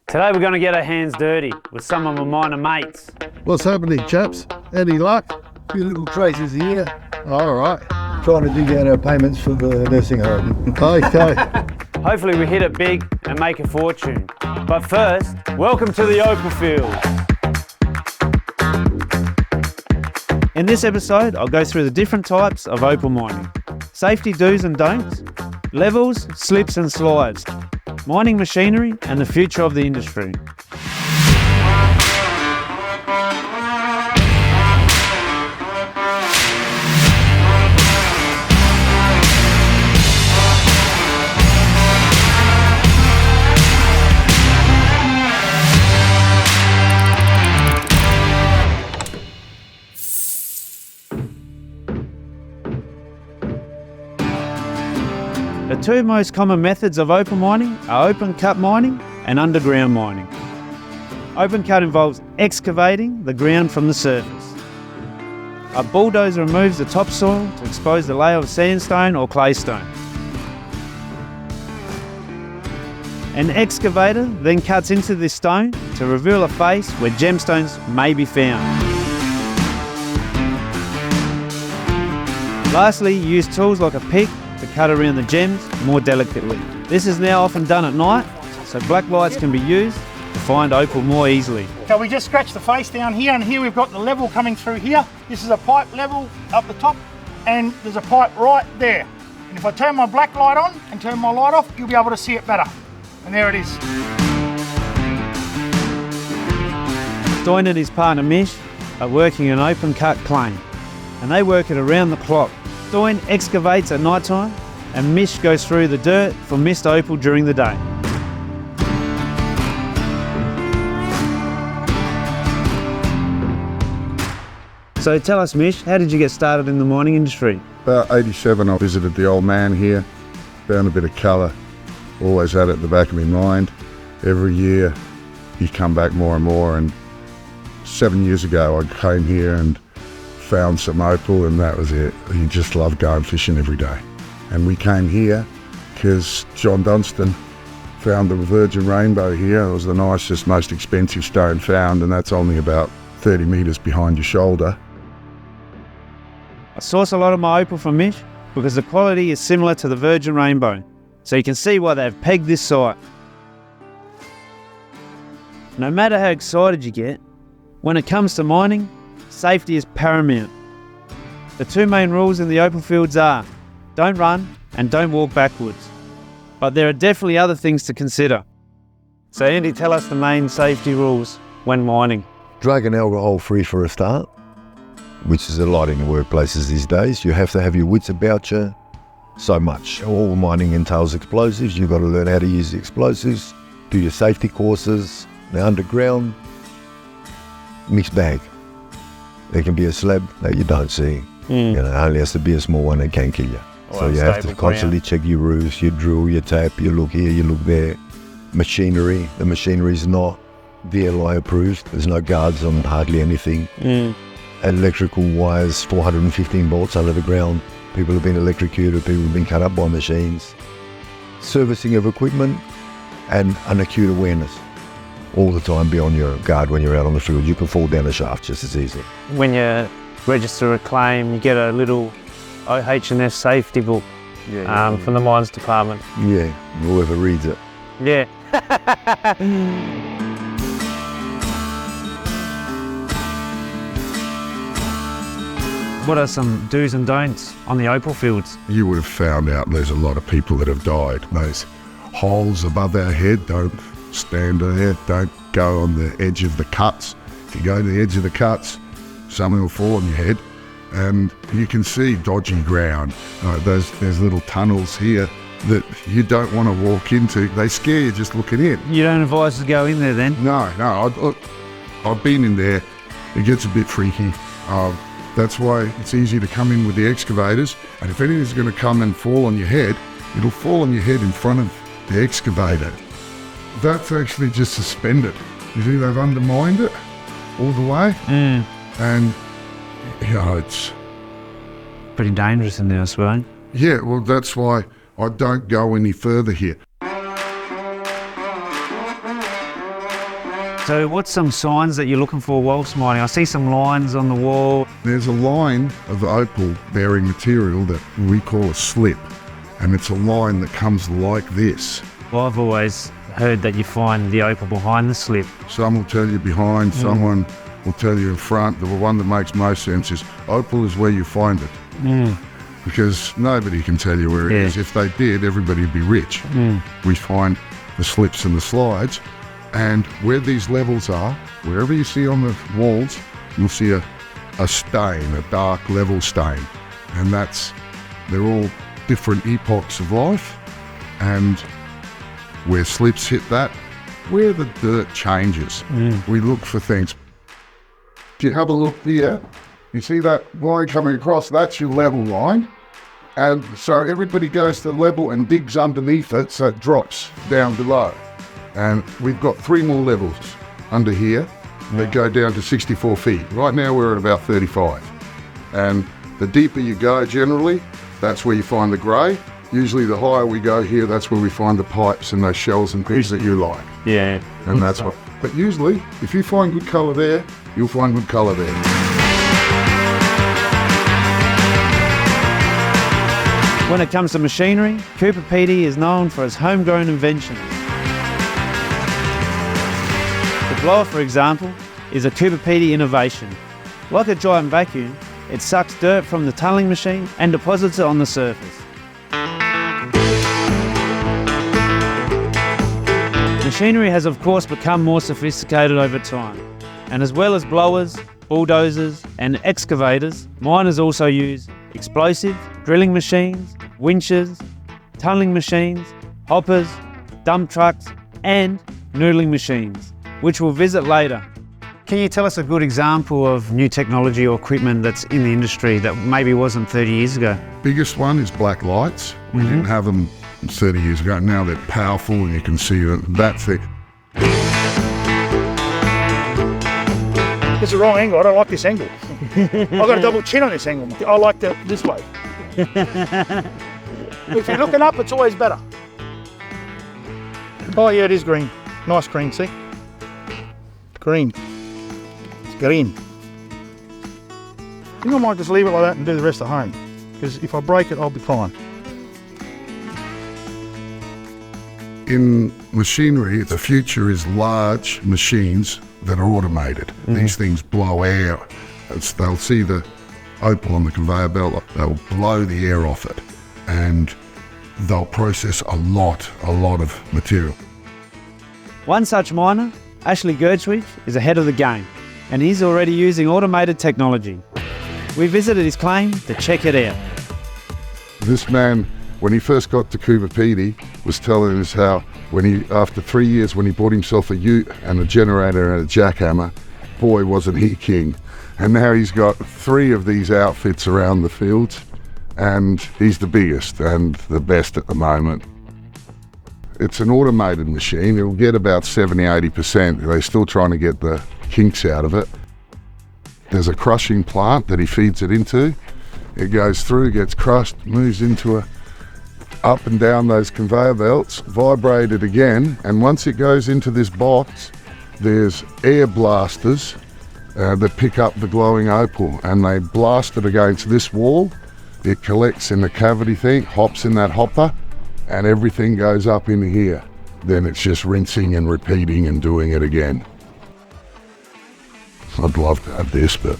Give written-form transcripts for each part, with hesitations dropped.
Today we're going to get our hands dirty with some of my miner mates. What's happening, chaps? Any luck? A few little traces here. All right. Trying to dig out our payments for the nursing home. Okay. Hopefully we hit it big and make a fortune. But first, welcome to the Opal field. In this episode, I'll go through the different types of opal mining. Safety do's and don'ts, levels, slips and slides, mining machinery and the future of the industry. The two most common methods of opal mining are open cut mining and underground mining. Open cut involves excavating the ground from the surface. A bulldozer removes the topsoil to expose the layer of sandstone or claystone. An excavator then cuts into this stone to reveal a face where gemstones may be found. Lastly, use tools like a pick to cut around the gems more delicately. This is now often done at night, so black lights can be used to find opal more easily. So we just scratch the face down here, and here we've got the level coming through here. This is a pipe level up the top, and there's a pipe right there. And if I turn my black light on and turn my light off, you'll be able to see it better. And there it is. Doyne and his partner Mish are working an open cut claim, and they work it around the clock. Doyne excavates at night time and Mish goes through the dirt for missed opal during the day. So tell us, Mish, how did you get started in the mining industry? About 87, I visited the old man here, found a bit of colour, always had it at the back of my mind. Every year you come back more and more, and 7 years ago I came here and found some opal, and that was it. You just love going fishing every day. And we came here because John Dunstan found the Virgin Rainbow here. It was the nicest, most expensive stone found, and that's only about 30 metres behind your shoulder. I source a lot of my opal from Mish because the quality is similar to the Virgin Rainbow, so you can see why they've pegged this site. No matter how excited you get, when it comes to mining, safety is paramount. The two main rules in the opal fields are don't run and don't walk backwards. But there are definitely other things to consider. So Andy, tell us the main safety rules when mining. Drug and alcohol free for a start, which is a lot in workplaces these days. You have to have your wits about you so much. All mining entails explosives. You've got to learn how to use the explosives, do your safety courses. The underground, mixed bag. There can be a slab that you don't see. You know, only has to be a small one that can kill you. So you have to constantly check your roofs, your drill, your tap, you look here, you look there. Machinery, the machinery is not VLI approved. There's no guards on hardly anything. Electrical wires, 415 volts under the ground. People have been electrocuted, people have been cut up by machines. Servicing of equipment and an acute awareness. All the time be on your guard when you're out on the field. You can fall down a shaft just as easily. When you register a claim, you get a little OH&S safety book from the mines department. Yeah, whoever reads it. Yeah. What are some do's and don'ts on the opal fields? You would have found out there's a lot of people that have died. Those holes above our head, don't stand there, don't go on the edge of the cuts. If you go to the edge of the cuts, something will fall on your head. And you can see dodgy ground. There's little tunnels here that you don't want to walk into. They scare you just looking in. You don't advise to go in there then? No, I've been in there. It gets a bit freaky. That's why it's easy to come in with the excavators. And if anything's going to come and fall on your head, it'll fall on your head in front of the excavator. That's actually just suspended. You see, they've undermined it all the way. And, you know, it's pretty dangerous in there, I suppose. Yeah, well, that's why I don't go any further here. So what's some signs that you're looking for whilst mining? I see some lines on the wall. There's a line of opal bearing material that we call a slip, and it's a line that comes like this. Well, I've always heard that you find the opal behind the slip. Some will tell you behind, someone will tell you in front. The one that makes most sense is opal is where you find it. Because nobody can tell you where it is. If they did, everybody would be rich. We find the slips and the slides, and where these levels are, wherever you see on the walls, you'll see a stain, a dark level stain. And they're all different epochs of life, and where slips hit that, where the dirt changes, we look for things. If you have a look here, you see that line coming across, that's your level line. And so everybody goes to level and digs underneath it, so it drops down below. And we've got 3 more levels under here that go down to 64 feet. Right now we're at about 35. And the deeper you go generally, that's where you find the grey. Usually the higher we go here, that's where we find the pipes and those shells and things that you like. Yeah. And that's what. But usually, if you find good colour there, you'll find good colour there. When it comes to machinery, Coober Pedy is known for its homegrown inventions. The blower, for example, is a Coober Pedy innovation. Like a giant vacuum, it sucks dirt from the tunnelling machine and deposits it on the surface. Machinery has of course become more sophisticated over time, and as well as blowers, bulldozers and excavators, miners also use explosive, drilling machines, winches, tunnelling machines, hoppers, dump trucks and noodling machines, which we'll visit later. Can you tell us a good example of new technology or equipment that's in the industry that maybe wasn't 30 years ago? Biggest one is black lights. We didn't have them 30 years ago. Now they're powerful and you can see that thing. It's the wrong angle. I don't like this angle. I've got a double chin on this angle. I like this way. If you're looking up, it's always better. Oh yeah, it is green. Nice green, see? Green. It's green. I think I might just leave it like that and do the rest at home. Because if I break it, I'll be fine. In machinery, the future is large machines that are automated. These things blow air. They'll see the opal on the conveyor belt, they'll blow the air off it, and they'll process a lot of material. One such miner, Ashley Gertrude, is ahead of the game, and he's already using automated technology. We visited his claim to check it out. This man, when he first got to Coober Pedy, was telling us how after 3 years, when he bought himself a ute and a generator and a jackhammer, boy wasn't he king. And now he's got 3 of these outfits around the fields, and he's the biggest and the best at the moment. It's an automated machine. It'll get about 70–80%. They're still trying to get the kinks out of it. There's a crushing plant that he feeds it into. It goes through, gets crushed, moves into up and down those conveyor belts, vibrated again, and once it goes into this box, there's air blasters that pick up the glowing opal, and they blast it against this wall. It collects in the cavity thing, hops in that hopper, and everything goes up in here. Then it's just rinsing and repeating and doing it again. I'd love to have this, but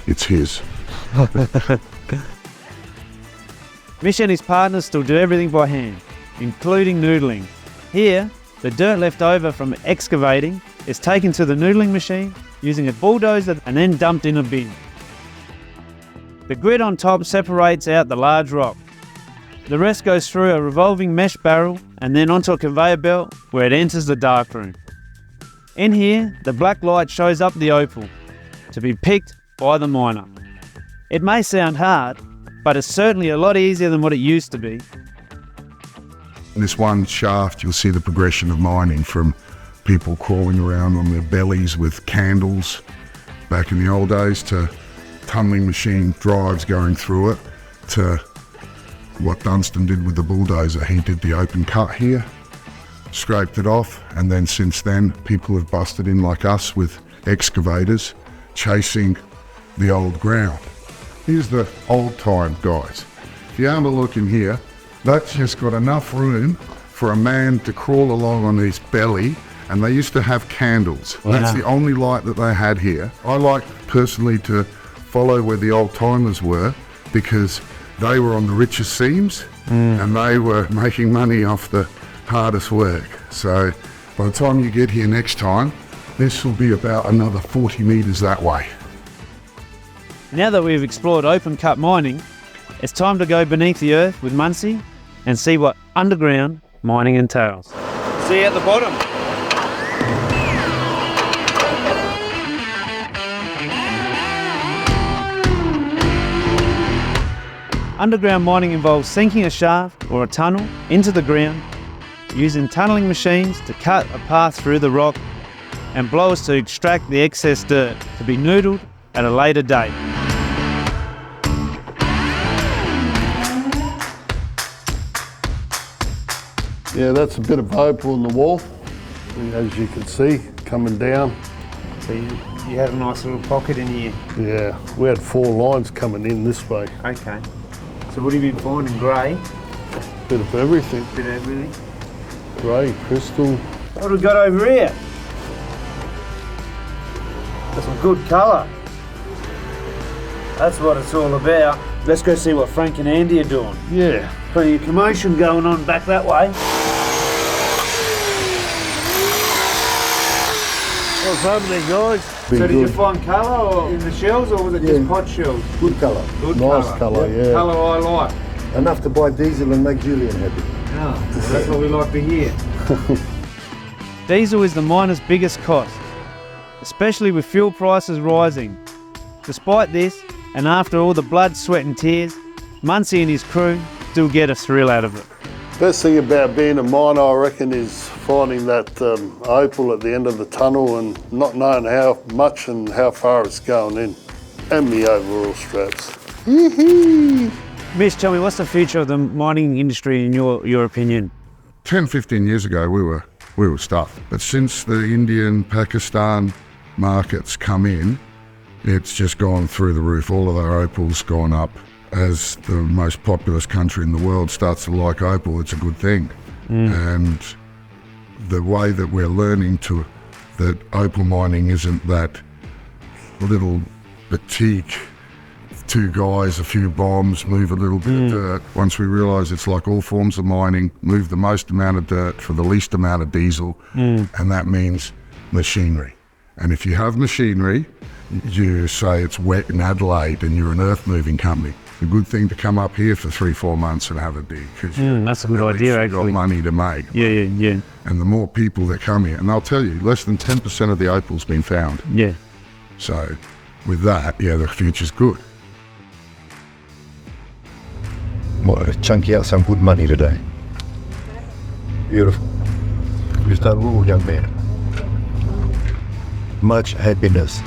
it's his. Mish and his partners still do everything by hand, including noodling. Here, the dirt left over from excavating is taken to the noodling machine using a bulldozer and then dumped in a bin. The grid on top separates out the large rock. The rest goes through a revolving mesh barrel and then onto a conveyor belt where it enters the darkroom. In here, the black light shows up the opal to be picked by the miner. It may sound hard, but it's certainly a lot easier than what it used to be. In this one shaft, you'll see the progression of mining, from people crawling around on their bellies with candles back in the old days, to tunnelling machine drives going through it, to what Dunstan did with the bulldozer. He did the open cut here, scraped it off, and then since then people have busted in like us with excavators chasing the old ground. Here's the old time guys. If you have a look in here, that's just got enough room for a man to crawl along on his belly, and they used to have candles. Wow. That's the only light that they had here. I like personally to follow where the old timers were, because they were on the richest seams and they were making money off the hardest work. So by the time you get here next time, this will be about another 40 metres that way. Now that we've explored open cut mining, it's time to go beneath the earth with Muncie and see what underground mining entails. See you at the bottom. Underground mining involves sinking a shaft or a tunnel into the ground, using tunnelling machines to cut a path through the rock, and blowers to extract the excess dirt to be noodled at a later date. Yeah, that's a bit of opal in the wall, as you can see, coming down. So you had a nice little pocket in here. Yeah, we had 4 lines coming in this way. Okay. So what have you been finding? Grey? Bit of everything. Bit of everything. Grey, crystal. What have we got over here? Got some good colour. That's what it's all about. Let's go see what Frank and Andy are doing. Yeah. Plenty of commotion going on back that way. What's happening, guys? So did you find colour or in the shells, or was it just pot shells? Good colour. Good Nice colour, yeah. Colour I like. Enough to buy diesel and make Julian happy. Well, that's what we like to hear. Diesel is the miner's biggest cost, especially with fuel prices rising. Despite this, and after all the blood, sweat and tears, Muncie and his crew still get a thrill out of it. Best thing about being a miner, I reckon, is finding that opal at the end of the tunnel and not knowing how much and how far it's going in. And the overall straps. Mish, tell me, what's the future of the mining industry in your opinion? 10, 15 years ago, we were stuffed. But since the Indian, Pakistan markets come in, it's just gone through the roof. All of our opal's gone up. As the most populous country in the world starts to like opal, it's a good thing. And the way that we're learning that opal mining isn't that little boutique, 2 guys, a few bombs, move a little bit of dirt. Once we realise it's like all forms of mining, move the most amount of dirt for the least amount of diesel, and that means machinery. And if you have machinery, you say it's wet in Adelaide and you're an earth moving company, a good thing to come up here for 3-4 months and have a dig, because That's a good idea, you've got actually. money to make. Yeah. And the more people that come here, and I'll tell you, less than 10% of the opal's been found. Yeah. So with that, yeah, the future's good. Well, chunky out some good money today. Beautiful. You've done well, young man. Much happiness.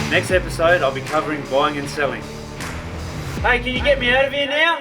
Next episode, I'll be covering buying and selling. Hey, can you get me out of here now?